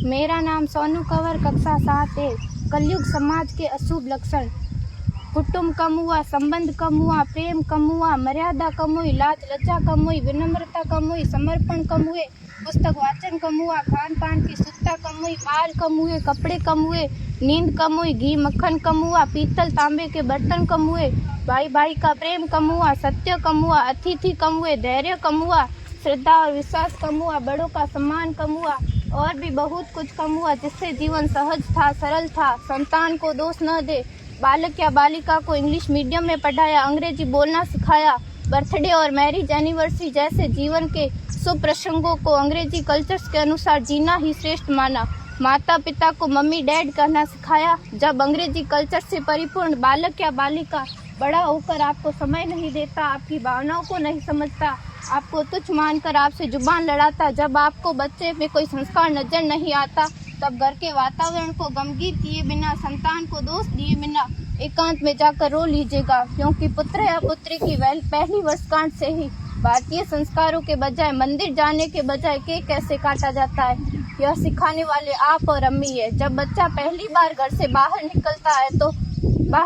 मेरा नाम सोनू कंवर, कक्षा 7 है। कलयुग समाज के अशुभ लक्षण। कुटुंब कम हुआ, संबंध कम हुआ, प्रेम कम हुआ, मर्यादा कम हुई, लाज लज्जा कम हुई, विनम्रता कम हुई, समर्पण कम हुए, पुस्तक वाचन कम हुआ, खान पान की शुद्धता कम हुई, बाल कम हुए, कपड़े कम हुए, नींद कम हुई, घी मक्खन कम हुआ, पीतल तांबे के बर्तन कम हुए, भाई भाई का प्रेम कम हुआ, सत्य कम हुआ, अतिथि कम हुए, धैर्य कम हुआ, श्रद्धा और विश्वास कम हुआ, बड़ों का सम्मान कम हुआ और भी बहुत कुछ कम हुआ, जिससे जीवन सहज था, सरल था। संतान को दोष न दे। बालक या बालिका को इंग्लिश मीडियम में पढ़ाया, अंग्रेजी बोलना सिखाया, बर्थडे और मैरिज एनिवर्सरी जैसे जीवन के शुभ प्रसंगों को अंग्रेजी कल्चर्स के अनुसार जीना ही श्रेष्ठ माना। माता पिता को मम्मी डैड कहना सिखाया। जब अंग्रेजी कल्चर से परिपूर्ण बालक या बालिका बड़ा होकर आपको समय नहीं देता, आपकी भावनाओं को नहीं समझता, आपको तुच्छ मानकर आपसे जुबान लड़ाता, जब आपको बच्चे में कोई संस्कार नजर नहीं आता, तब घर के वातावरण को गमगीन किए बिना, संतान को दोष दिए बिना एकांत में जाकर रो लीजिएगा, क्योंकि पुत्र या पुत्री की पहली वर्षगांठ से ही भारतीय संस्कारों के बजाय, मंदिर जाने के बजाय केक कैसे काटा जाता है, यह सिखाने वाले आप और अम्मी है। जब बच्चा पहली बार घर से बाहर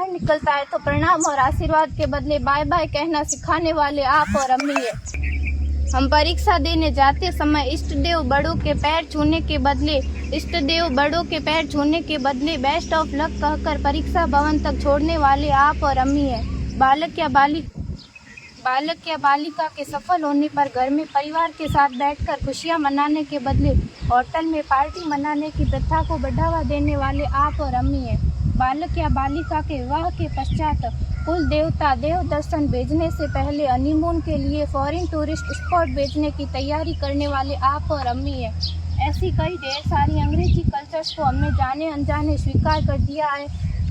निकलता है तो प्रणाम और आशीर्वाद के बदले बाय बाय कहना सिखाने वाले आप और अम्मी है। हम परीक्षा देने जाते समय इष्ट देव बड़ों के पैर छूने के बदले बेस्ट ऑफ लक कहकर परीक्षा भवन तक छोड़ने वाले आप और अम्मी है। बालक या बालिका के सफल होने पर घर में परिवार के साथ बैठकर खुशियां मनाने के बदले होटल में पार्टी मनाने की प्रथा को बढ़ावा देने वाले आप और अम्मी है। बालक या बालिका के विवाह के पश्चात कुल देवता देव दर्शन भेजने से पहले हनीमून के लिए फॉरेन टूरिस्ट स्पॉट भेजने की तैयारी करने वाले आप और अम्मी है। ऐसी कई ढेर सारी अंग्रेजी कल्चर्स को हमने जाने अनजाने स्वीकार कर दिया है।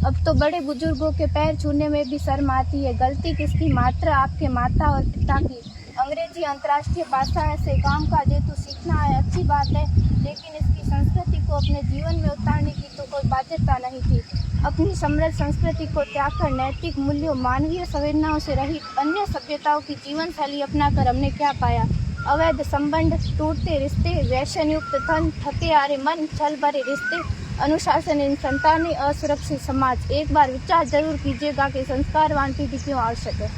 अब तो बड़े बुजुर्गों के पैर छूने में भी शर्म आती है। गलती किसकी? मात्र आपके माता और पिता की। अंग्रेजी अंतर्राष्ट्रीय भाषा है से काम का जेतु सीखना है, अच्छी बात है, लेकिन इसकी संस्कृति को अपने जीवन में उतारने की तो कोई बाध्यता नहीं थी। अपनी समृद्ध संस्कृति को त्याग कर नैतिक मूल्यों, मानवीय संवेदनाओं से रहित अन्य सभ्यताओं की जीवन शैली अपनाकर हमने क्या पाया? अवैध संबंध, टूटते रिश्ते, व्यसन युक्त धन, थके हारे मन, छल भरे रिश्ते, अनुशासनहीन संतानें, असुरक्षित समाज। एक बार विचार जरूर कीजिएगा कि संस्कारवान पीढ़ी क्यों आवश्यक है।